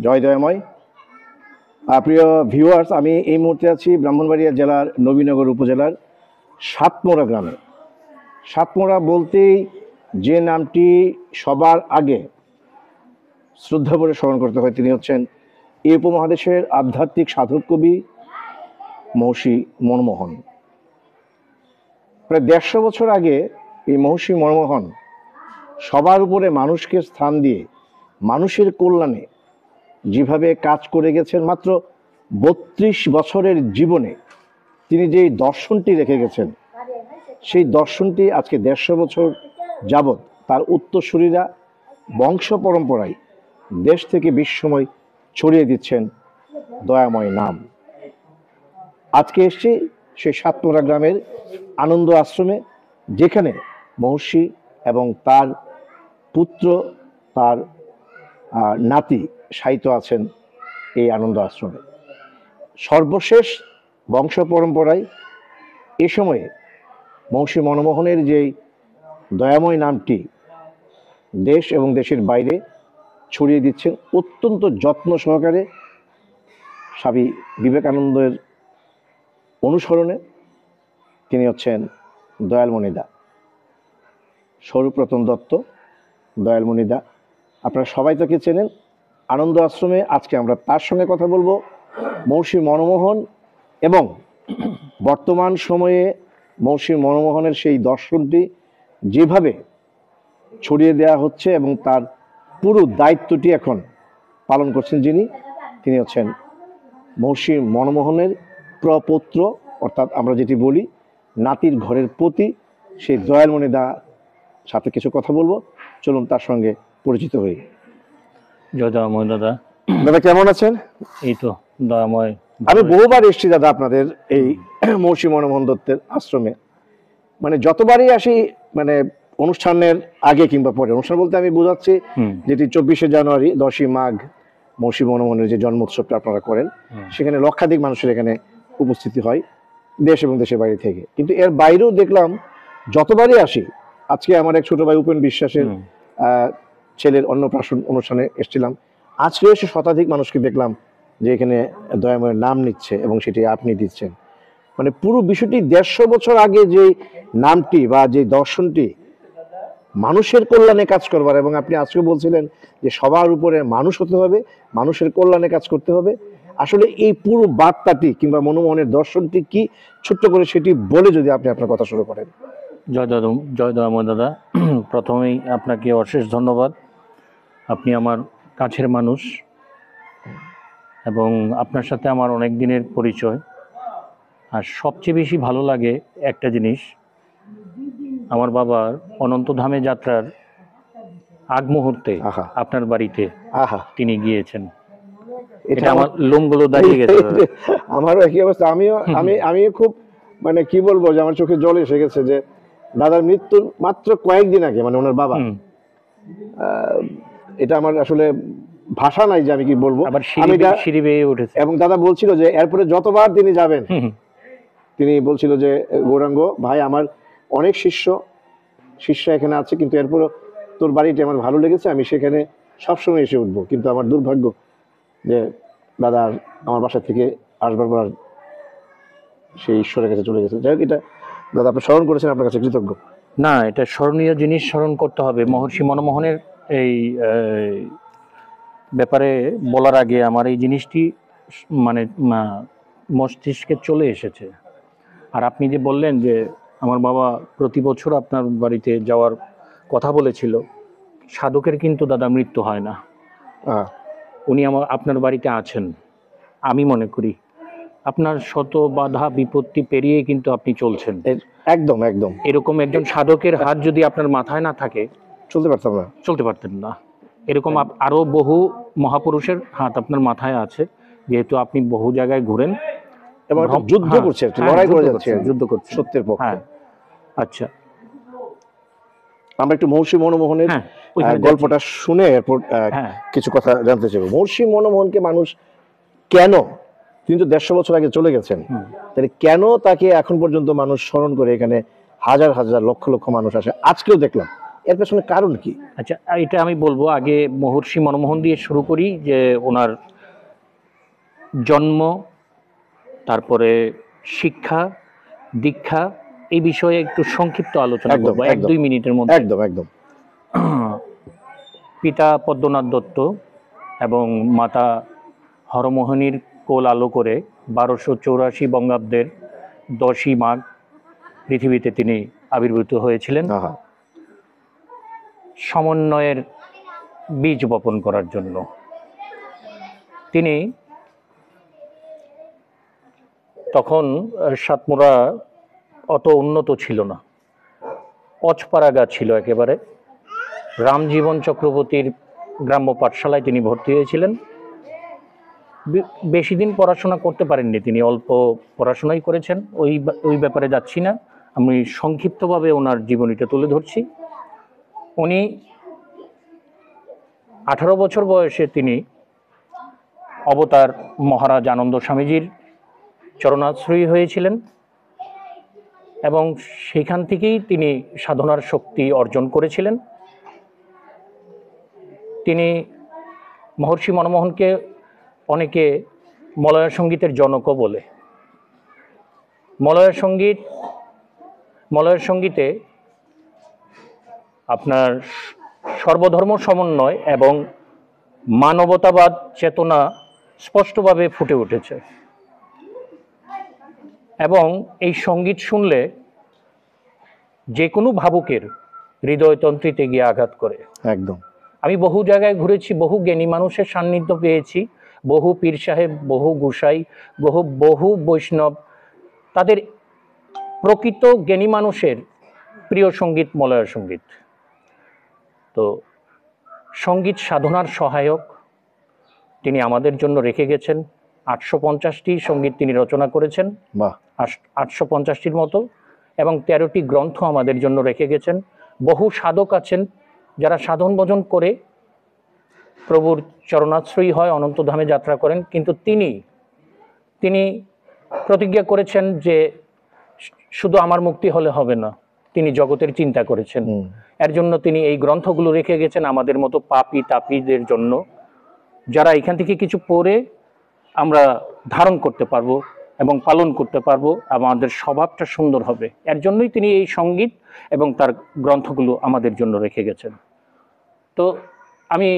জয় দয়াময়। প্রিয় ভিউয়ার্স, আমি এই মুহূর্তে আছি ব্রাহ্মণবাড়িয়া জেলার নবীনগর উপজেলার সাতমোড়া গ্রামে। সাতমোড়া বলতেই যে নামটি সবার আগে শ্রদ্ধা করে স্মরণ করতে হয় তিনি হচ্ছেন এই উপমহাদেশের আধ্যাত্মিক সাধক কবি মহর্ষি মনমোহন। প্রায় 150 বছর আগে এই মহর্ষি মনমোহন সবার উপরে মানুষকে স্থান দিয়ে মানুষের কল্যাণে যেভাবে কাজ করে গেছেন, মাত্র 32 বছরের জীবনে তিনি যে দর্শনটি রেখে গেছেন, সেই দর্শনটি আজকে 150 বছর যাবৎ তার উত্তরসূরিরা বংশ পরম্পরায় দেশ থেকে বিশ্বময় ছড়িয়ে দিচ্ছেন দয়াময় নাম। আজকে এসছি সেই সাতমোড়া গ্রামের আনন্দ আশ্রমে, যেখানে মহর্ষি এবং তার পুত্র, তার নাতি শায়িত আছেন এই আনন্দ আশ্রমে। সর্বশেষ বংশ পরম্পরায় এ সময়ে মহর্ষি মনমোহনের যেই দয়াময় নামটি দেশ এবং দেশের বাইরে ছড়িয়ে দিচ্ছেন অত্যন্ত যত্ন সহকারে স্বামী বিবেকানন্দের অনুসরণে। তিনি হচ্ছেন দয়ালমণিদা, স্বরূপরতন দত্ত দয়ালমণিদা। আপনারা সবাই তাকে চেনেন। আনন্দ আশ্রমে আজকে আমরা তার সঙ্গে কথা বলবো। মহর্ষি মনমোহন এবং বর্তমান সময়ে মহর্ষি মনমোহনের সেই দর্শনটি যেভাবে ছড়িয়ে দেওয়া হচ্ছে এবং তার পুরো দায়িত্বটি এখন পালন করছেন তিনি হচ্ছেন মহর্ষি মনমোহনের প্রপৌত্র, অর্থাৎ আমরা যেটি বলি নাতির ঘরের পতি, সেই দয়ালমণিদা সাথে কিছু কথা বলবো। চলুন তার সঙ্গে পরিচিত হই। জয় দয়াময় দাদা। দাদা কেমন আছেন? এই তো দয়াময়, আমি বহুবার এসেছি দাদা আপনাদের এই মহর্ষি মনমোহন দত্তের আশ্রমে। মানে যতবারই আসি, মানে অনুষ্ঠানের আগে কিংবা পরে, অনুষ্ঠান বলতে আমি বোঝাচ্ছি যেটি 24শে জানুয়ারি 10ই মাঘ মহর্ষি মনমোহনের যে জন্মোৎসবটা আপনারা করেন, সেখানে লক্ষাধিক মানুষের এখানে উপস্থিতি হয় দেশ এবং দেশের বাইরে থেকে। কিন্তু এর বাইরেও দেখলাম যতবারই আসি, আজকে আমার এক ছোট ভাই উপেন বিশ্বাসের ছেলের অন্নপ্রাশন অনুষ্ঠানে এসেছিলাম, আজকেও এসে শতাধিক মানুষকে দেখলাম যে এখানে দয়াময়ের নাম নিচ্ছে এবং সেটি আপনি দিচ্ছেন। মানে পুরো বিষয়টি 150 বছর আগে যে নামটি বা যে দর্শনটি মানুষের কল্যাণে কাজ করবার, এবং আপনি আজকে বলছিলেন যে সবার উপরে মানুষ হতে হবে, মানুষের কল্যাণে কাজ করতে হবে। আসলে এই পুরো বার্তাটি কিংবা মনমোহনের দর্শনটি কি, ছোট্ট করে সেটি বলে যদি আপনি আপনার কথা শুরু করেন। জয় দয়াময় দাদা। প্রথমেই আপনাকে অশেষ ধন্যবাদ। আপনি আমার কাছের মানুষ এবং আপনার সাথে আমার অনেক দিনের পরিচয়। আর সবচেয়ে বেশি ভালো লাগে একটা জিনিস, আমার বাবার অনন্তধামে যাত্রার আগ মুহূর্তে আপনার বাড়িতে তিনি গিয়েছেন। এটা আমার লোমগুলো দাঁড়িয়ে গেছে। আমারও একই অবস্থা। আমি খুব, মানে কি বলবো, যে আমার চোখে জল এসে গেছে যে দাদার মৃত্যুর মাত্র কয়েকদিন আগে, মানে ওনার বাবা, এটা আমার আসলে ভাষা নাই যে আমি কি বলবো। সিঁড়ি বেয়ে উঠেছে এবং দাদা বলছিল যে এরপরে যতবার তিনি যাবেন, তিনি বলছিল যে গৌরাঙ্গ ভাই, আমার অনেক শিষ্য এখানে আছে, কিন্তু এরপর তোর বাড়িটি আমার ভালো লেগেছে, আমি সেখানে সবসময় এসে উঠবো। কিন্তু আমার দুর্ভাগ্য যে দাদা আমার বাসা থেকে আসবার পর সেই ঈশ্বরের কাছে চলে গেছে। যাই হোক, এটা দাদা আপনি স্মরণ করেছেন, আপনার কাছে কৃতজ্ঞ। না, এটা স্মরণীয় জিনিস স্মরণ করতে হবে। মহর্ষি মনমোহনের এই ব্যাপারে বলার আগে আমার এই জিনিসটি মানে মস্তিষ্কে চলে এসেছে। আর আপনি যে বললেন যে আমার বাবা প্রতি বছর আপনার বাড়িতে যাওয়ার কথা বলেছিল, সাধকের কিন্তু দাদা মৃত্যু হয় না। উনি আপনার বাড়িতে আছেন। আমি মনে করি আপনার শত বাধা বিপত্তি পেরিয়ে কিন্তু আপনি চলছেন। একদম একদম। এরকম একজন সাধকের হাত যদি আপনার মাথায় না থাকে, চলতে পারতেন না। এরকম আরো বহু মহাপুরুষের হাত আপনার মাথায় আছে, যেহেতু আপনি বহু জায়গায় ঘুরেন এবং যুদ্ধ করছেন, লড়াই করে যাচ্ছেন, যুদ্ধ করছেন সত্যের পক্ষে। আচ্ছা, আমরা একটু মহর্ষি মনমোহনের গল্পটা শুনে এরপর কিছু কথা জানতে চাইব। মহর্ষি মনমোহনকে মানুষ কেন, তিনি তো 150 বছর আগে চলে গেছেন, তাহলে কেন তাকে এখন পর্যন্ত মানুষ স্মরণ করে? এখানে হাজার হাজার লক্ষ লক্ষ মানুষ আসে। আজকেও দেখলাম এর পেছনে কারণ কি? আচ্ছা, এটা আমি বলবো। আগে মহর্ষি মনমোহন দিয়ে শুরু করি, যে ওনার জন্ম, তারপরে শিক্ষা দীক্ষা, এই বিষয়ে একটু সংক্ষিপ্ত আলোচনা করবো 1-2 মিনিটের মধ্যে। একদম একদম। পিতা পদ্মনাথ দত্ত এবং মাতা হরমোহিনীর কোল আলো করে 1284 বঙ্গাব্দের 10ই মাঘ পৃথিবীতে তিনি আবির্ভূত হয়েছিলেন সমন্বয়ের বীজ বপন করার জন্য। তিনি তখন সাতমুরা অত উন্নত ছিল না, পচপাড়াগা ছিল একেবারে। রামজীবন চক্রবর্তীর গ্রাম্য পাঠশালায় তিনি ভর্তি হয়েছিলেন। বেশি দিন পড়াশোনা করতে পারেননি তিনি, অল্প পড়াশোনাই করেছেন। ওই ব্যাপারে যাচ্ছি না, আমি সংক্ষিপ্তভাবে ওনার জীবনীটা তুলে ধরছি। উনি 18 বছর বয়সে তিনি অবতার মহারাজ আনন্দ স্বামীজির চরণাশ্রয়ী হয়েছিলেন এবং সেখান থেকেই তিনি সাধনার শক্তি অর্জন করেছিলেন। তিনি মহর্ষি মনমোহনকে অনেকে মলয় সঙ্গীতের জনকও বলে। মলয় সঙ্গীতে আপনার সর্বধর্ম সমন্বয় এবং মানবতাবাদ চেতনা স্পষ্টভাবে ফুটে উঠেছে এবং এই সঙ্গীত শুনলে যে কোনো ভাবুকের হৃদয়তন্ত্রীতে গিয়ে আঘাত করে। একদম। আমি বহু জায়গায় ঘুরেছি, বহু জ্ঞানী মানুষের সান্নিধ্য পেয়েছি, বহু পীর সাহেব, বহু গোসাই, বহু বৈষ্ণব, তাদের প্রকৃত জ্ঞানী মানুষের প্রিয় সঙ্গীত মলয় সঙ্গীত। তো সঙ্গীত সাধনার সহায়ক তিনি আমাদের জন্য রেখে গেছেন। 850টি সঙ্গীত তিনি রচনা করেছেন, 850টির মতো, এবং 13টি গ্রন্থ আমাদের জন্য রেখে গেছেন। বহু সাধক আছেন যারা সাধন ভজন করে প্রভুর চরণাশ্রয়ী হয়, অনন্তধামে যাত্রা করেন, কিন্তু তিনি প্রতিজ্ঞা করেছেন যে শুধু আমার মুক্তি হলে হবে না, তিনি জগতের চিন্তা করেছেন। এর জন্য তিনি এই গ্রন্থগুলো রেখে গেছেন আমাদের মতো পাপী তাপীদের জন্য, যারা এখান থেকে কিছু পড়ে আমরা ধারণ করতে পারবো এবং পালন করতে পারবো, আমাদের স্বভাবটা সুন্দর হবে। এর জন্যই তিনি এই সঙ্গীত এবং তার গ্রন্থগুলো আমাদের জন্য রেখে গেছেন। তো আমি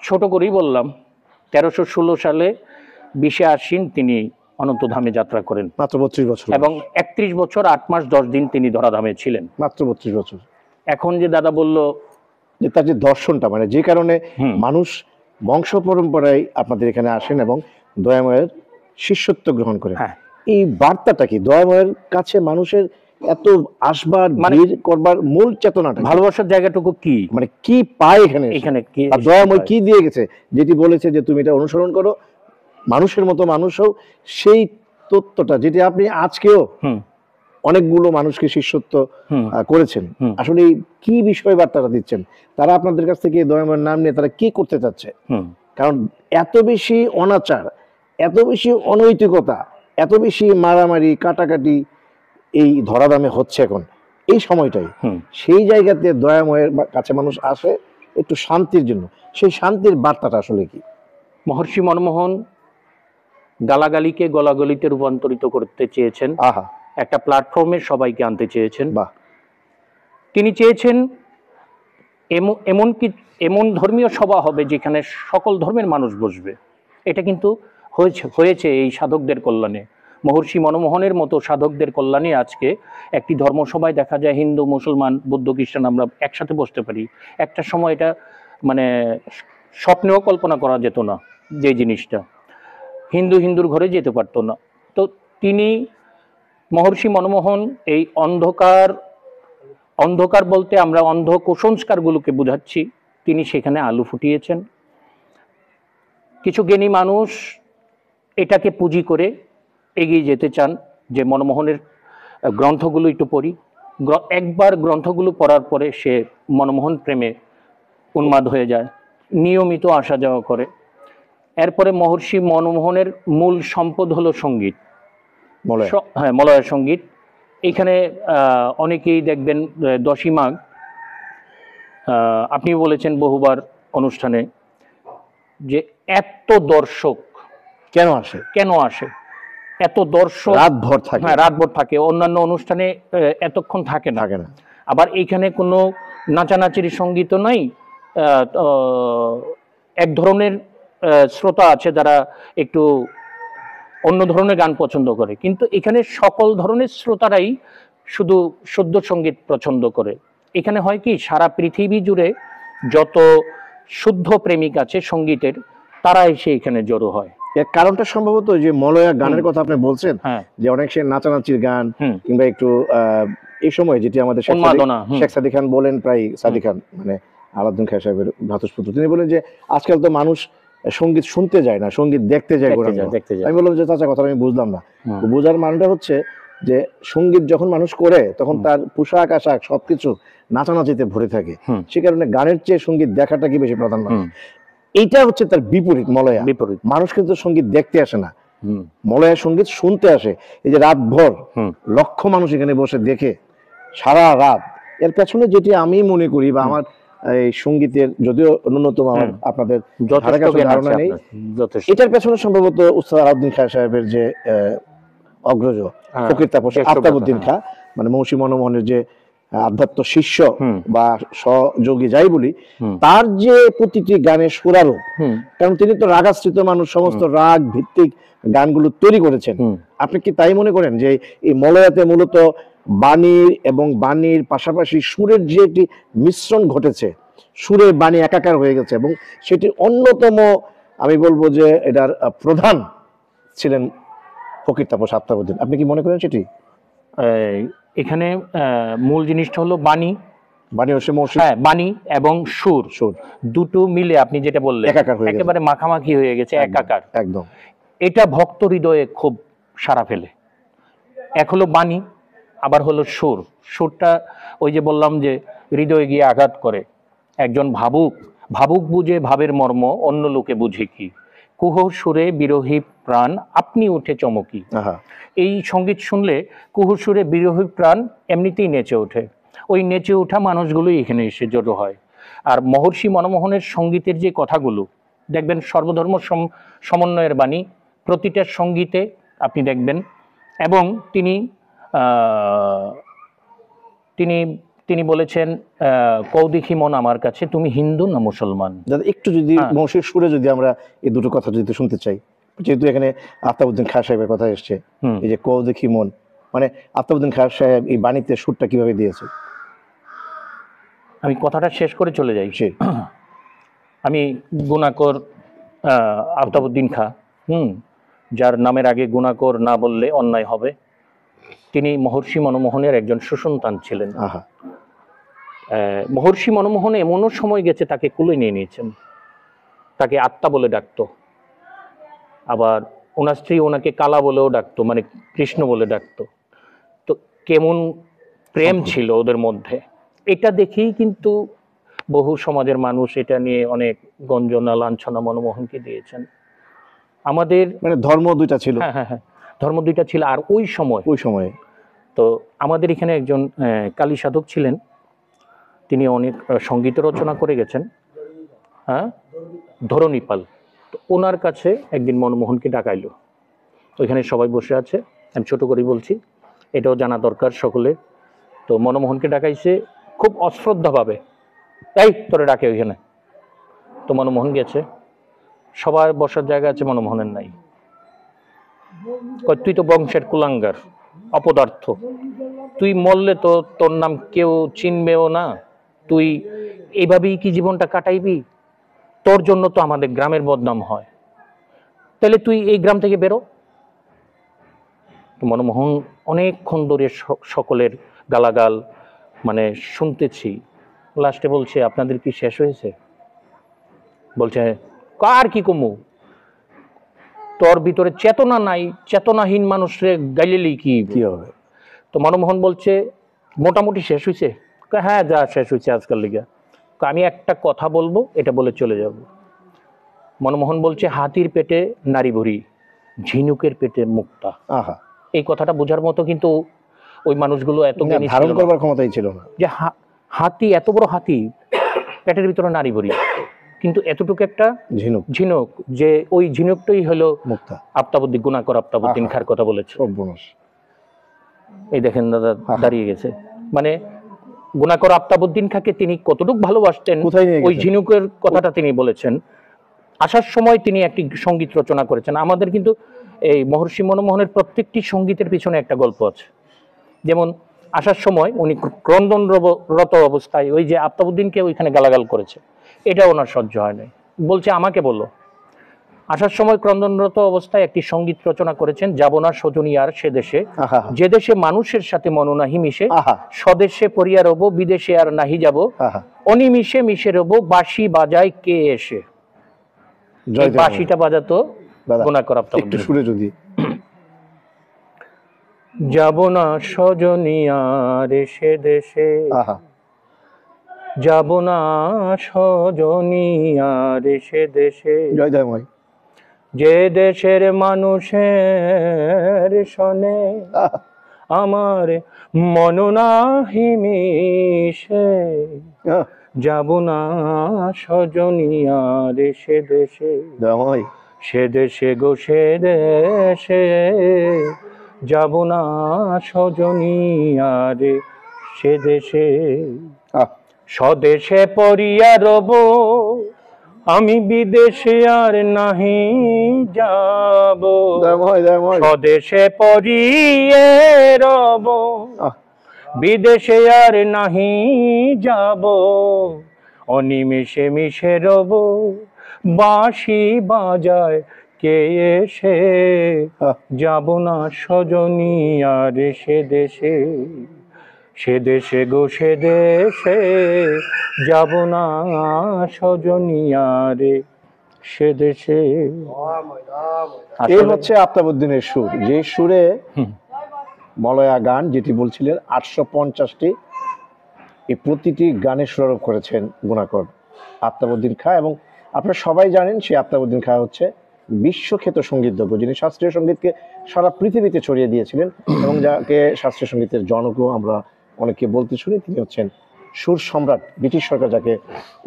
ছোট করেই বললাম, 1316 সালে 20শে আশ্বিন তিনি অনন্তধামে যাত্রা করেন, মাত্র 32 বছর, এবং 31 বছর 8 মাস 10 দিন তিনি ধরাধামে ছিলেন, মাত্র 32 বছর। এখন যে দাদা বলল যে তার যে দর্শনটা, মানে যে কারণে মানুষ বংশ পরম্পরায় আপনাদের এখানে আসেন এবং দয়াময়ের শিষ্যত্ব গ্রহণ করেন, এই বার্তাটা কি? দয়াময়ের কাছে মানুষের এত আসবার, ভিড় করবার মূল চেতনাটা, ভালোবাসার জায়গাটুকু কি, মানে কি পায় এখানে কি দয়াময় কি দিয়ে গেছে, যেটি বলেছে যে তুমি এটা অনুসরণ করো, মানুষের মতো মানুষ হও, সেই তত্ত্বটা যেটি আপনি আজকেও অনেকগুলো মানুষকে শিষ্যত্ব করেছেন, আসলে কি বিষয় বার্তাটা দিচ্ছেন? তারা আপনাদের কাছ থেকে দয়াময়ের নাম নিয়ে তারা কি করতে চাচ্ছে? কারণ এত বেশি অনাচার, এত বেশি অনৈতিকতা, এত বেশি মারামারি কাটাকাটি এই ধরাধামে হচ্ছে এখন, এই সময়টাই সেই জায়গাতে দয়াময়ের কাছে মানুষ আসে একটু শান্তির জন্য। সেই শান্তির বার্তাটা আসলে কি? মহর্ষি মনমোহন গালাগালিকে গলাগলিতে রূপান্তরিত করতে চেয়েছেন, একটা প্ল্যাটফর্মে সবাইকে আনতে চেয়েছেন। তিনি চেয়েছেন এমন ধর্মীয় সভা হবে যেখানে সকল ধর্মের মানুষ বসবে। এটা কিন্তু হয়েছে এই সাধকদের কল্যাণে। মহর্ষি মনমোহনের মতো সাধকদের কল্যাণে আজকে একটি ধর্মসভায় দেখা যায় হিন্দু, মুসলমান, বৌদ্ধ, খ্রিস্টান আমরা একসাথে বসতে পারি। একটা সময় এটা মানে স্বপ্নেও কল্পনা করা যেত না, যে জিনিসটা হিন্দুর ঘরে যেতে পারতো না। তো তিনি মহর্ষি মনমোহন এই অন্ধকার বলতে আমরা অন্ধ কুসংস্কারগুলোকে বোঝাচ্ছি, তিনি সেখানে আলো ফুটিয়েছেন। কিছু জ্ঞানী মানুষ এটাকে পুঁজি করে এগিয়ে যেতে চান যে মনমোহনের গ্রন্থগুলো একটু পড়ি। একবার গ্রন্থগুলো পড়ার পরে সে মনমোহন প্রেমে উন্মাদ হয়ে যায়, নিয়মিত আসা যাওয়া করে। এরপরে মহর্ষি মনমোহনের মূল সম্পদ হলো সঙ্গীত, মলয় সঙ্গীত। এখানে অনেকেই দেখবেন 10ই মাঘ আপনি বলেছেন বহুবার অনুষ্ঠানে যে এত দর্শক কেন আসে, এত দর্শক রাতভর থাকে। হ্যাঁ, রাতভর থাকে। অন্যান্য অনুষ্ঠানে এতক্ষণ থাকে না। আবার এইখানে কোনো নাচানাচির সঙ্গীত নাই। এক ধরনের শ্রোতা আছে যারা একটু অন্য ধরনের গান পছন্দ করে, কিন্তু এখানে সকল ধরনের শ্রোতারাই শুধু শুদ্ধ সঙ্গীত পছন্দ করে। এখানে হয় কি, সারা পৃথিবী জুড়ে যত শুদ্ধ প্রেমিক আছে সঙ্গীতের, তারা এসে এখানে জড়ো হয়। এর কারণটা সম্ভবত যে মলয়া গানের কথা আপনি বলছেন, যে অনেক সে নাচানাচির গান কিংবা একটু এই সময় যেটি আমাদের শেখ সাদি খান বলেন, প্রায় সাদি খান মানে আলাউদ্দিন খাঁ সাহেবের ভ্রাতুষ্পুত্র, তিনি বলেন যে আজকাল তো মানুষ সঙ্গীত শুনতে যায় না, সঙ্গীত দেখতে যায়। আমি বললাম যে চাচা, কথা আমি বুঝলাম না। বোঝার মানেটা হচ্ছে যে সঙ্গীত যখন মানুষ করে তখন তার পোশাক আশাক সবকিছু নাচানাচিতে ভরে থাকে, সে কারণে গানের চেয়ে সঙ্গীত দেখাটা কি বেশি প্রাধান্য। এইটা হচ্ছে তার বিপরীত মলয়া। মানুষ কিন্তু সঙ্গীত দেখতে আসে না, মলয়া সঙ্গীত শুনতে আসে। এই যে রাতভর লক্ষ মানুষ এখানে বসে দেখে সারা রাত, এর পেছনে যেটি আমি মনে করি বা আমার এই সঙ্গীতের যদিও ন্যূনতম আপনাদের ধারণা নেই, এটার পেছনে সম্ভবত উস্তাদ আলাউদ্দিন খাঁ সাহেবের যে অগ্রজ ফকির তাপস আফতাবউদ্দিন খাঁ, মানে মুন্সি মনমোহনের যে আধ্যাত্ম শিষ্য বা সহযোগী যাই বলি, তার যে প্রতিটি গানের সুরারোপ, কারণ তিনি তো রাগাশ্রিত মানুষ, সমস্ত রাগ ভিত্তিক গানগুলো তৈরি করেছেন। আপনি কি তাই মনে করেন যে এই মলয়াতে মূলত বাণীর এবং বাণীর পাশাপাশি সুরের যে একটি মিশ্রণ ঘটেছে, সুরে বাণী একাকার হয়ে গেছে, এবং সেটি অন্যতম আমি বলবো যে এটার প্রধান ছিলেন ফকির তাপস আফতাবউদ্দিন। আপনি কি মনে করেন সেটি? এখানে মূল জিনিসটা হলো বাণী, বাণী এবং সুর দুটো মিলে আপনি যেটা বললেন একেবারে মাখামাখি হয়ে গেছে, একাকার একদম। এটা ভক্ত হৃদয়ে খুব সাড়া ফেলে। এক হলো বাণী, আবার হলো সুর। সুরটা ওই যে বললাম যে হৃদয়ে গিয়ে আঘাত করে। একজন ভাবুক বুঝে ভাবের মর্ম, অন্য লোকে বুঝে কি, কুহ সুরে বিরোহী প্রাণ আপনি উঠে চমকি। এই সঙ্গীত শুনলে কুহুর সুরে বিরোহী প্রাণ এমনিতেই নেচে ওঠে। ওই নেচে ওঠা মানুষগুলোই এখানে এসে জড়ো হয়। আর মহর্ষি মনমোহনের সঙ্গীতের যে কথাগুলো দেখবেন, সর্বধর্ম সমন্বয়ের বাণী প্রতিটা সঙ্গীতে আপনি দেখবেন। এবং তিনি বলেছেন, কৌদিখি মন আমার কাছে, তুমি হিন্দু না মুসলমান। একটু যদি মৌসির সুরে যদি আমরা এই দুটো কথা যদি শুনতে চাই, যেহেতু এখানে আফতাবউদ্দিন খাঁ সাহেবের কথা এসছে, এই যে কৌদিখি মন, মানে আফতাবউদ্দিন খাঁ সাহেব এই বাণীতে সুরটা কিভাবে দিয়েছে? আমি কথাটা শেষ করে চলে যাই। আমি গুণাকর আফতাবউদ্দিন খাঁ, যার নামের আগে গুণাকর না বললে অন্যায় হবে, তিনি মহর্ষি মনমোহনের একজন সুসন্তান ছিলেন। মহর্ষি মনমোহন এমনও সময় গেছে তাকে কুলে নিয়ে নিয়েছেন, তাকে আত্মা বলে ডাকতো। আবার ওনার স্ত্রী ওনাকে কালা বলেও ডাকতো, মানে কৃষ্ণ বলে ডাকতো। তো কেমন প্রেম ছিল ওদের মধ্যে, এটা দেখেই কিন্তু বহু সমাজের মানুষ এটা নিয়ে অনেক গঞ্জনা লাঞ্ছনা মনমোহনকে দিয়েছেন। আমাদের মানে ধর্ম দুইটা ছিল। হ্যাঁ, ধর্ম দুইটা ছিল। আর ওই সময়ে তো আমাদের এখানে একজন কালী সাধক ছিলেন, তিনি অনেক সঙ্গীত রচনা করে গেছেন, ধরণীপাল। তো ওনার কাছে একদিন মনমোহনকে ডাকাইলো, ওইখানে সবাই বসে আছে, আমি ছোট করে বলছি, এটাও জানা দরকার সকলে। তো মনমোহনকে ডাকাইছে খুব অশ্রদ্ধাভাবে, এই তোরে ডাকে ওইখানে। তো মনমোহন গেছে, সবার বসার জায়গা আছে, মনমোহনের নাই। তুই তো বংশের কুলাঙ্গার, অপদার্থ, তুই মরলে তো তোর নাম কেউ চিনবেও না, তুই এইভাবেই কি জীবনটা কাটাইবি? তোর জন্য তো আমাদের গ্রামের বদনাম হয়, তাহলে তুই এই গ্রাম থেকে বেরো। তো মনমোহন অনেকক্ষণ ধরে সকলের গালাগাল মানে শুনতেছি, লাস্টে বলছে, আপনাদের কি শেষ হয়েছে? বলছে, কার কি কমু, তোর ভিতরে চেতনা নাই, চেতনাহীন মানুষরে গাইলেই কি হবে? তো মনমোহন বলছে, মোটামুটি শেষ হয়েছে। হ্যাঁ, যা শেষ হয়েছে আজকাল লিগা। আমি একটা কথা বলবো, এটা বলে চলে যাব। মনমোহন বলছে, হাতির পেটে নারী ভরি, ঝিনুকের পেটে মুক্তা। এই কথাটা বোঝার মতো কিন্তু ওই মানুষগুলো এত জ্ঞানী ধারণ করবার ক্ষমতাই ছিল না, যে হাতি, এত বড় হাতি পেটের ভিতরে নারী ভরি, কিন্তু এতটুকু একটা ঝিনুক ঝিনুক, যে ওই ঝিনুকটাই হলো মুক্তা আফতাবউদ্দিন, গুণাকর আফতাবউদ্দিন খার কথা বলেছে। এই দেখেন দাদা দাঁড়িয়ে গেছে, মানে গুণাকর আফতাবউদ্দিন খাকে তিনি কতটুকু ভালোবাসতেন ওই ঝিনুকের কথাটা তিনি বলেছেন। আসার সময় তিনি একটি সঙ্গীত রচনা করেছেন। আমাদের কিন্তু এই মহর্ষি মনমোহনের প্রত্যেকটি সঙ্গীতের পিছনে একটা গল্প আছে। যেমন আসার সময় উনি ক্রন্দনরত অবস্থায় ওই যে আফতাবউদ্দিনকে ওইখানে গালাগাল করেছে, এটা ওনার সহ্য হয় নাই, বলছে আমাকে বলো। আসার সময় ক্রন্দনরত অবস্থায় একটি সঙ্গীত রচনা করেছেন, যাব না সজনী আর সে দেশে, যে দেশে মানুষের সাথে মন নাহি মিশে, স্বদেশে পড়িয়া রব বিদেশে আর নাহি যাব, অনিমিষে মিশে রব বাঁশি বাজায় কে এসে। বাঁশিটা বাজাতো গুণাকর আফতাবউদ্দিন। একটু সুরে যদি যাব না সজনী আর সে দেশে, যাব না সজনী আর সে দেশে, যে দেশের মানুষের সনে আমার মন নাহি মিশে, যাব না সজনী আর সে দেশে, সে দেশে গো সে দেশে, যাব না সজনী আর সে দেশে, স্বদেশে পড়িয়া রব আমি বিদেশে আর নাহি যাব, স্বদেশে পড়িয়ে রব বিদেশে আর নাহি যাব, অনিমেষে মিশে রব বাঁশি বাজায় কে এসে, যাব না সজনী আর সে দেশে, সে দেশে গো সে দেশে, যাব না সজনী আর সে দেশে। এই হচ্ছে আফতাবউদ্দিনের সুর, যে সুরে মলয়া গান যেটি বলছিলেন 850টি, এই প্রতিটি গানে সুরারোপ করেছেন গুণাকর আফতাবউদ্দিন খাঁ। এবং আপনারা সবাই জানেন সেই আফতাবউদ্দিন খাঁ হচ্ছে বিশ্বখ্যাত সঙ্গীতজ্ঞ, যিনি শাস্ত্রীয় সঙ্গীতকে সারা পৃথিবীতে ছড়িয়ে দিয়েছিলেন এবং যাকে শাস্ত্রীয় সঙ্গীতের জনকও আমরা অনেকে বলতে শুনি। তিনি হচ্ছেন সুর সম্রাট, ব্রিটিশ সরকার যাকে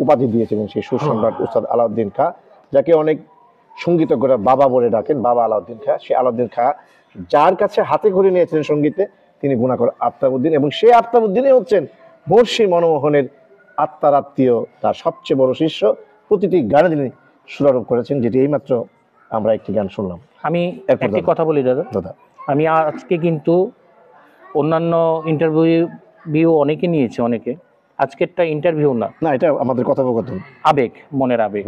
উপাধি দিয়েছিলেন সেই সুর সম্রাট উস্তাদ আলাউদ্দিন খাঁ, যাকে অনেক সঙ্গীতজ্ঞরা বাবা বলে ডাকেন, বাবা আলাউদ্দিন খাঁ। সেই আলাউদ্দিন খাঁ যার কাছে হাতে খড়ি নিয়েছিলেন সঙ্গীতে, তিনি গুণাকর আফতাবউদ্দিন, এবং সেই আফতাবউদ্দিনই হচ্ছেন মহর্ষি মনমোহনের আত্মার আত্মীয়, তার সবচেয়ে বড় শিষ্য। প্রতিটি গানে তিনি সুরারোপ করেছেন, যেটি এইমাত্র আমরা একটি গান শুনলাম। আমি একটি কথা বলি দাদা, আমি আজকে কিন্তু অন্যান্য ইন্টারভিউ অনেকে নিয়েছে, অনেকে, আজকেরটা ইন্টারভিউ না, এটা আমাদের কথোপকথন, আবেগ, মনের আবেগ।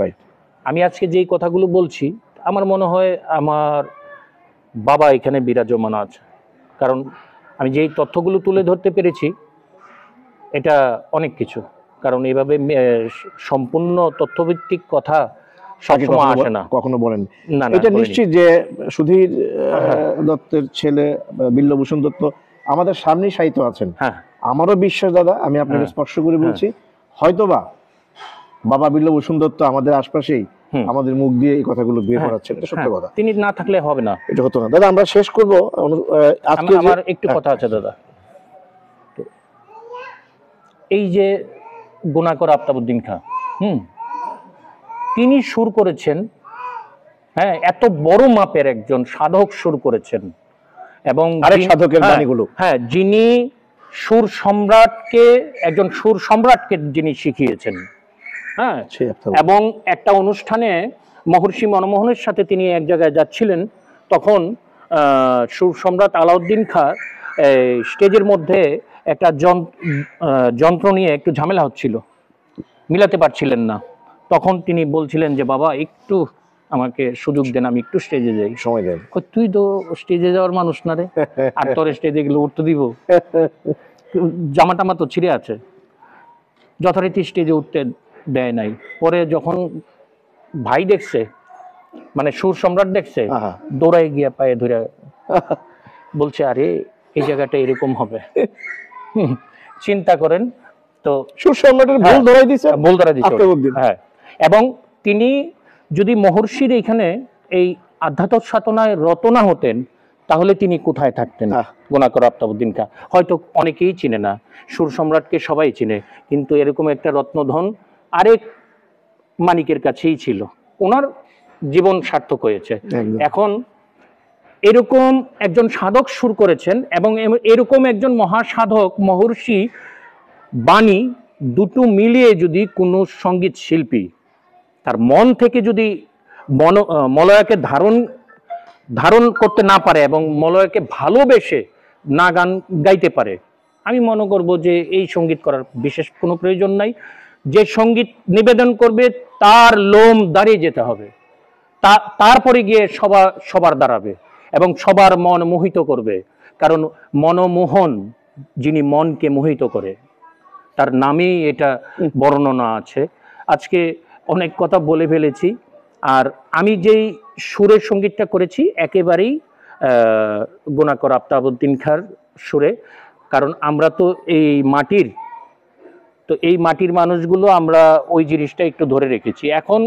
আমি আজকে যেই কথাগুলো বলছি আমার মনে হয় আমার বাবা এখানে বিরাজমান আছে, কারণ আমি যেই তথ্যগুলো তুলে ধরতে পেরেছি এটা অনেক কিছু, কারণ এইভাবে সম্পূর্ণ তথ্যভিত্তিক কথা সবসময় আসে না, কখনো বলেন না। এটা নিশ্চিত যে সুধীর দত্তের ছেলে বিল্লভূষণ দত্ত আমাদের সামনেই সাহিত্য আছেন। আমারও বিশ্বাস দাদা, আমি আপনাকে স্পর্শ করে বলছি, হয়তোবা বাবা বিল্লভূষণ দত্ত আমাদের আশপাশেই আমাদের মুখ দিয়ে এই কথাগুলো বের করাচ্ছেন, এটা সত্য কথা। তিনি না থাকলে হবে না, এটা হতো না। দাদা আমরা শেষ করব, আজকে আমার একটু কথা আছে দাদা। এই যে গুণাকর আফতাবউদ্দিন খাঁ, তিনি সুর করেছেন, হ্যাঁ, এত বড় মাপের একজন সাধক সুর করেছেন, এবং আরেক সাধকের বাণীগুলো, হ্যাঁ, যিনি সুর সম্রাটকে, একজন সুর সম্রাটকে যিনি শিখিয়েছেন, হ্যাঁ, এবং একটা অনুষ্ঠানে মহর্ষি মনমোহনের সাথে তিনি এক জায়গায় যাচ্ছিলেন, তখন সুর সম্রাট আলাউদ্দিন খাঁ স্টেজের মধ্যে একটা যন্ত্র নিয়ে একটু ঝামেলা হচ্ছিল, মিলাতে পারছিলেন না। তখন তিনি বলছিলেন যে বাবা একটু আমাকে সুযোগ দেন, আমি একটু স্টেজে যাই, সময় দেন। তুই তো স্টেজে যাওয়ার মানুষ না রে, আর তোর স্টেজে গেলে উঠতে দিব? জামা টামা তো ছিঁড়ে আছে। যথারীতি স্টেজে উঠতে দেয় নাই। পরে যখন ভাই দেখছে, মানে সুর সম্রাট দেখছে, দৌড়াই গিয়া পায়ে ধরে বলছে আরে এই জায়গাটা এরকম হবে। চিন্তা করেন তো, সুর সম্রাটের ভুল ধরাই দিয়েছে, ভুল ধরাই দিয়েছে। হ্যাঁ, এবং তিনি যদি মহর্ষির এখানে এই আধ্যাত্ম সাধনায় রত না হতেন তাহলে তিনি কোথায় থাকতেন? গুণাকর আফতাবউদ্দিন খাঁ হয়তো অনেকেই চিনে না, সুর সম্রাটকে সবাই চিনে, কিন্তু এরকম একটা রত্নধন আরেক মানিকের কাছেই ছিল, ওনার জীবন সার্থক হয়েছে। এখন এরকম একজন সাধক সুর করেছেন এবং এরকম একজন মহাসাধক মহর্ষি বাণী দুটো মিলিয়ে যদি কোনো সঙ্গীত শিল্পী তার মন থেকে যদি মলয়াকে ধারণ করতে না পারে এবং মলয়াকে ভালোবেসে না গান গাইতে পারে, আমি মনে করব যে এই সঙ্গীত করার বিশেষ কোনো প্রয়োজন নাই। যে সঙ্গীত নিবেদন করবে তার লোম দাঁড়িয়ে যেতে হবে, তারপরে গিয়ে সবার দাঁড়াবে এবং সবার মন মোহিত করবে। কারণ মনমোহন, যিনি মনকে মোহিত করে, তার নামেই এটা বর্ণনা আছে। আজকে অনেক কথা বলে ফেলেছি। আর আমি যেই সুরের সঙ্গীতটা করেছি একেবারেই গুণাকর আফতাবউদ্দিন খাঁর সুরে, কারণ আমরা তো এই মাটির মানুষগুলো আমরা ওই জিনিসটা একটু ধরে রেখেছি। এখন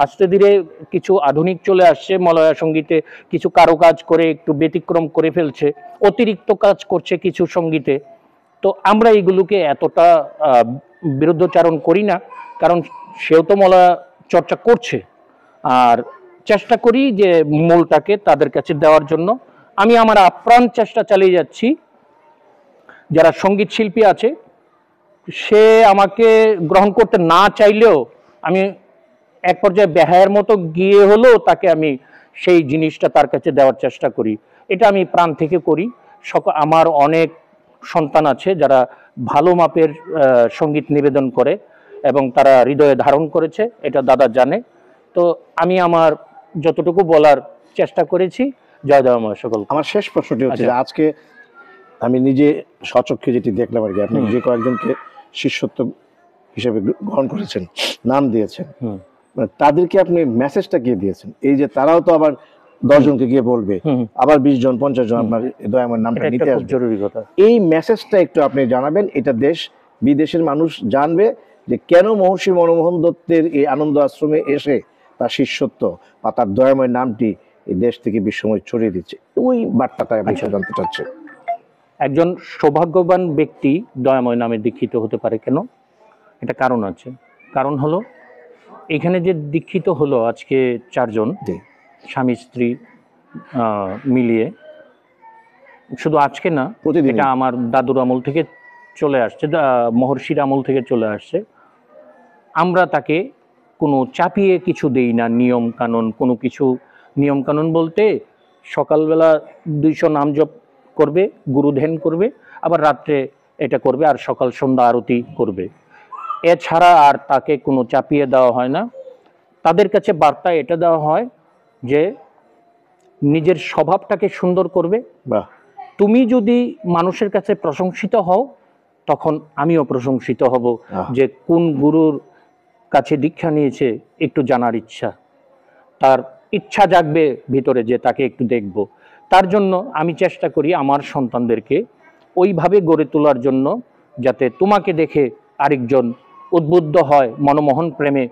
আস্তে ধীরে কিছু আধুনিক চলে আসছে, মলয়া সঙ্গীতে কিছু কারুকাজ করে একটু ব্যতিক্রম করে ফেলছে, অতিরিক্ত কাজ করছে কিছু সঙ্গীতে। তো আমরা এইগুলোকে এতটা বিরুদ্ধচারণ করি না, কারণ সেও তো মলয়া চর্চা করছে, আর চেষ্টা করি যে মূলটাকে তাদের কাছে দেওয়ার জন্য। আমি আমার আপ্রাণ চেষ্টা চালিয়ে যাচ্ছি। যারা সঙ্গীত শিল্পী আছে সে আমাকে গ্রহণ করতে না চাইলেও আমি এক পর্যায়ে বেহায়ের মতো গিয়ে হলেও তাকে আমি সেই জিনিসটা তার কাছে দেওয়ার চেষ্টা করি। এটা আমি প্রাণ থেকে করি। আমার অনেক সন্তান আছে যারা ভালো মাপের সঙ্গীত নিবেদন করে এবং তারা হৃদয়ে ধারণ করেছে, এটা দাদা জানে। তো আমি আমার যতটুকু বলার চেষ্টা করেছি। জয় দেওয়া সকল। আমার শেষ প্রশ্নটি হচ্ছে যে আজকে আমি নিজে স্বচক্ষে যেটি দেখলাম আর কি, আপনি যে কয়েকজনকে শিষ্যত্ব হিসেবে গ্রহণ করেছেন, নাম দিয়েছেন, মানে তাদেরকে আপনি মেসেজটা গিয়ে দিয়েছেন, এই যে তারাও তো আবার 10 জনকে গিয়ে বলবে, আবার 20 জন 50 জন আপনার দয়াময় নামটা নিতে আসবে। জরুরি কথা, এই মেসেজটা একটু আপনি জানাবেন, এটা দেশ বিদেশের মানুষ জানবে যে কেন মহর্ষি মনমোহন দত্তের এই আনন্দ আশ্রমে এসে তার শিষ্যত্ব বা তার দয়াময় নামটি এই দেশ থেকে বিশ্বময় ছড়িয়ে দিচ্ছে। ওই বার্তাটা আমি জানতে চাচ্ছি। একজন সৌভাগ্যবান ব্যক্তি দয়াময় নামে দীক্ষিত হতে পারে কেন? এটা কারণ আছে। কারণ হলো এখানে যে দীক্ষিত হলো আজকে 4 জন স্বামী স্ত্রী মিলিয়ে, শুধু আজকে না, এটা আমার দাদুর আমল থেকে চলে আসছে, মহর্ষির আমল থেকে চলে আসছে। আমরা তাকে কোনো চাপিয়ে কিছু দেই না, নিয়ম কানুন কোনো কিছু। নিয়ম কানুন বলতে সকালবেলা 200 নাম জপ করবে, গুরু ধ্যান করবে, আবার রাত্রে এটা করবে, আর সকাল সন্ধ্যা আরতি করবে। এছাড়া আর তাকে কোনো চাপিয়ে দেওয়া হয় না। তাদের কাছে বার্তা এটা দেওয়া হয় যে নিজের স্বভাবটাকে সুন্দর করবে। তুমি যদি মানুষের কাছে প্রশংসিত হও তখন আমিও প্রশংসিত হব, যে কোন গুরুর কাছে দীক্ষা নিয়েছে একটু জানার ইচ্ছা, তার ইচ্ছা জাগবে ভিতরে যে তাকে একটু দেখব। তার জন্য আমি চেষ্টা করি আমার সন্তানদেরকে ওইভাবে গড়ে তোলার জন্য, যাতে তোমাকে দেখে আরেকজন উদ্বুদ্ধ হয়, মনমোহন প্রেমে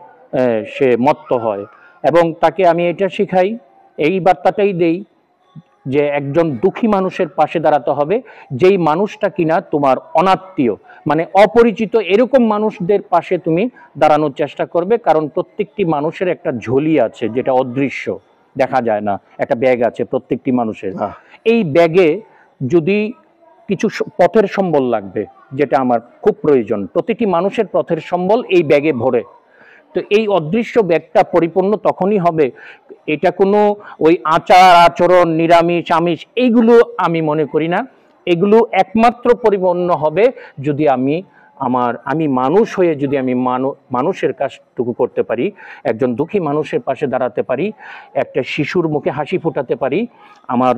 সে মত্ত হয়। এবং তাকে আমি এটা শিখাই, এই বার্তাটাই দেই যে একজন দুঃখী মানুষের পাশে দাঁড়াতে হবে, যেই মানুষটা কিনা তোমার অনাত্মীয়, মানে অপরিচিত, এরকম মানুষদের পাশে তুমি দাঁড়ানোর চেষ্টা করবে। কারণ প্রত্যেকটি মানুষের একটা ঝুলি আছে যেটা অদৃশ্য, দেখা যায় না, একটা ব্যাগ আছে প্রত্যেকটি মানুষের। এই ব্যাগে যদি কিছু পথের সম্বল লাগবে, যেটা আমার খুব প্রয়োজন, প্রতিটি মানুষের পথের সম্বল এই ব্যাগে ভরে। তো এই অদৃশ্য ব্যাগটা পরিপূর্ণ তখনই হবে, এটা কোনো ওই আচার আচরণ নিরামিষ আমিষ এইগুলো আমি মনে করি না। এগুলো একমাত্র পরিপূর্ণ হবে যদি আমি মানুষ হয়ে যদি আমি মানুষের কাজটুকু করতে পারি, একজন দুঃখী মানুষের পাশে দাঁড়াতে পারি, একটা শিশুর মুখে হাসি ফোটাতে পারি, আমার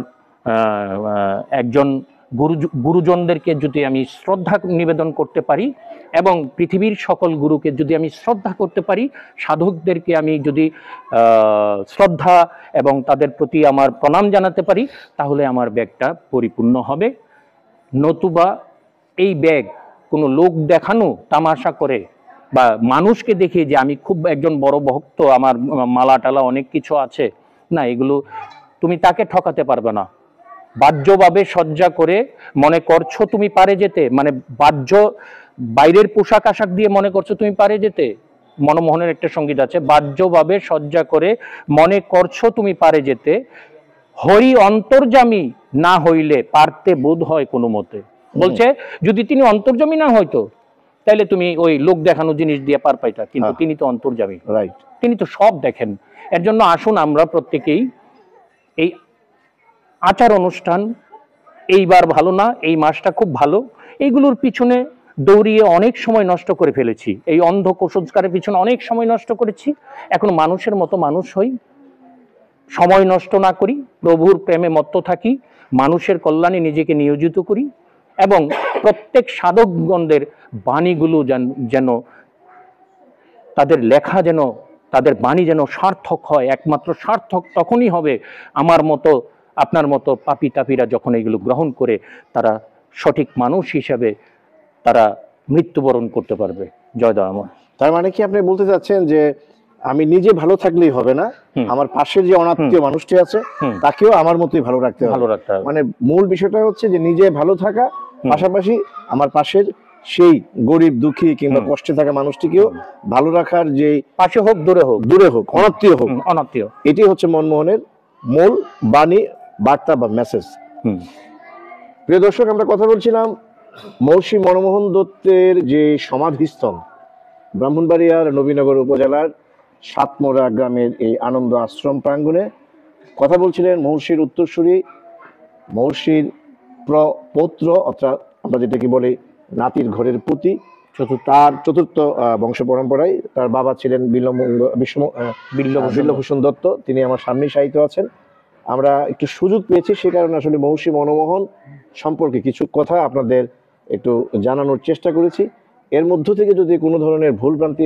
একজন গুরুজনদেরকে যদি আমি শ্রদ্ধা নিবেদন করতে পারি, এবং পৃথিবীর সকল গুরুকে যদি আমি শ্রদ্ধা করতে পারি, সাধকদেরকে আমি যদি শ্রদ্ধা এবং তাদের প্রতি আমার প্রণাম জানাতে পারি, তাহলে আমার ব্যাগটা পরিপূর্ণ হবে। নতুবা এই ব্যাগ কোনো লোক দেখানো তামাশা করে বা মানুষকে দেখিয়ে যে আমি খুব একজন বড় ভক্ত, আমার মালা টালা অনেক কিছু আছে, না, এগুলো তুমি তাকে ঠকাতে পারবে না। বাহ্যভাবে সজ্জা করে মনে করছো তুমি পারে যেতে, মানে বাইরের পোশাক আশাক দিয়ে মনে করছো তুমি পারে যেতে, মনমোহনের একটা সঙ্গীত আছে, বাহ্যভাবে সজ্জা করে মনে করছো তুমি পারে যেতে, হরি অন্তর্যামী না হইলে পারতে বোধ হয় কোনো মতে। বলছে যদি তিনি অন্তর্যামী না হয়তো তাহলে তুমি ওই লোক দেখানো জিনিস দিয়ে পার পাইতা, কিন্তু তিনি তো অন্তর্যামী, রাইট, তিনি তো সব দেখেন। এর জন্য আসুন আমরা প্রত্যেকেই এই আচার অনুষ্ঠান, এইবার ভালো না, এই মাসটা খুব ভালো, এইগুলোর পিছনে দৌড়িয়ে অনেক সময় নষ্ট করে ফেলেছি, এই অন্ধ কুসংস্কারের পিছনে অনেক সময় নষ্ট করেছি। এখন মানুষের মতো মানুষ হই, সময় নষ্ট না করি, প্রভুর প্রেমে মত্ত থাকি, মানুষের কল্যাণে নিজেকে নিয়োজিত করি, এবং প্রত্যেক সাধকগণদের বাণীগুলো যেন তাদের লেখা, যেন তাদের বাণী যেন সার্থক হয়। একমাত্র সার্থক তখনই হবে আমার মতো আপনার মতো পাপি তাপিরা যখন এগুলো গ্রহণ করে তারা সঠিক মানুষ হিসাবে তারা মৃত্যুবরণ করতে পারবে। জয় দয়াময়। তার মানে কি আপনি বলতে চাচ্ছেন যে আমি নিজে ভালো থাকলেই হবে না, আমার পাশের যে অনাত্মীয় মানুষটি আছে তাকেও আমার মতোই ভালো রাখতে হবে। মানে মূল বিষয়টা হচ্ছে যে নিজে ভালো থাকা, পাশাপাশি আমার পাশের সেই গরিব দুঃখী কিংবা কষ্টে থাকা মানুষটিকেও ভালো রাখার, যে পাশে হোক দূরে হোক অনাত্মীয় হোক অনাত্মীয়, এটি হচ্ছে মনমোহনের মূল বাণী, বার্তা বা মেসেজ। প্রিয় দর্শক, আমরা কথা বলছিলাম মহর্ষি মনমোহন দত্তের যে সমাধিস্থল ব্রাহ্মণবাড়িয়ার নবীনগর উপজেলার সাতমোড়া গ্রামের এই আনন্দ আশ্রম প্রাঙ্গণে। কথা বলছিলেন মহর্ষির উত্তরসূরি, মহর্ষির পৌত্র, অর্থাৎ আমরা যেটাকে বলি নাতির ঘরের পুতি, তার চতুর্থ বংশ পরম্পরায়। তার বাবা ছিলেন বিল্লভূষণ দত্ত, তিনি আমার সামনে সাহিত্য আছেন। আমরা একটু সুযোগ পেয়েছি, সে কারণে আসলে মহর্ষি মনমোহন সম্পর্কে কিছু কথা আপনাদের একটু জানানোর চেষ্টা করেছি। এর মধ্য থেকে যদি কোনো ধরনের ভুল ভ্রান্তি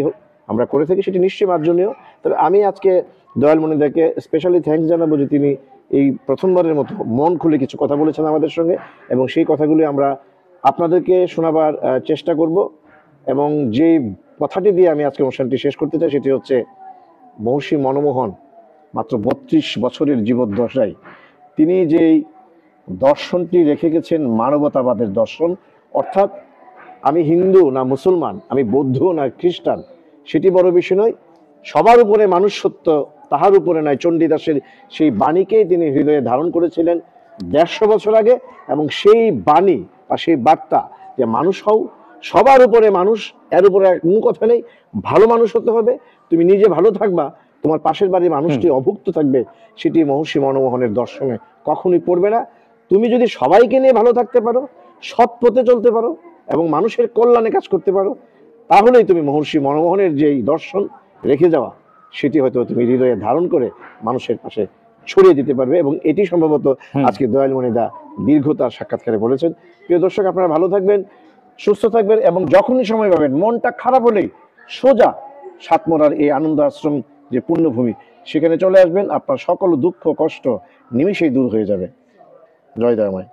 আমরা করে থাকি সেটি নিশ্চয়ই মার্জনীয়। তবে আমি আজকে দয়ালমণিদাকে স্পেশালি থ্যাঙ্কস জানাবো যে তিনি এই প্রথমবারের মতো মন খুলে কিছু কথা বলেছেন আমাদের সঙ্গে, এবং সেই কথাগুলি আমরা আপনাদেরকে শোনাবার চেষ্টা করব। এবং যে কথাটি দিয়ে আমি আজকে অনুষ্ঠানটি শেষ করতে চাই সেটি হচ্ছে মহর্ষি মনমোহন মাত্র 32 বছরের জীবদ্দশায় তিনি যেই দর্শনটি রেখে গেছেন, মানবতাবাদের দর্শন, অর্থাৎ আমি হিন্দু না মুসলমান, আমি বৌদ্ধ না খ্রিস্টান, সেটি বড় বিষয় নয়, সবার উপরে মানুষ সত্য, তাহার উপরে নয়, চণ্ডীদাসের সেই বাণীকেই তিনি হৃদয়ে ধারণ করেছিলেন 150 বছর আগে। এবং সেই বাণী বা সেই বার্তা যে মানুষ হও, সবার উপরে মানুষ, এর উপরে কোনো কথা নেই, ভালো মানুষ হতে হবে, তুমি নিজে ভালো থাকবা, তোমার পাশের বাড়ির মানুষটি অভুক্ত থাকবে, সেটি মহর্ষি মনমোহনের দর্শনে কখনোই পড়বে না। তুমি যদি সবাইকে নিয়ে ভালো থাকতে পারো, সৎ পথে চলতে পারো এবং মানুষের কল্যাণে কাজ করতে পারো, তাহলেই তুমি মহর্ষি মনমোহনের যেই দর্শন রেখে যাওয়া সেটি হয়তো তুমি হৃদয়ে ধারণ করে মানুষের পাশে ছড়িয়ে দিতে পারবে। এবং এটি সম্ভবত আজকে দয়ালমণিদা দীর্ঘতার সাক্ষাৎকারে বলেছেন। প্রিয় দর্শক, আপনারা ভালো থাকবেন, সুস্থ থাকবেন, এবং যখনই সময় পাবেন, মনটা খারাপ হলেই সোজা সাতমোড়ার এই আনন্দ আশ্রম যে পুণ্যভূমি, সেখানে চলে আসবেন, আপনার সকল দুঃখ কষ্ট নিমিষেই দূর হয়ে যাবে। জয় দয়াময়।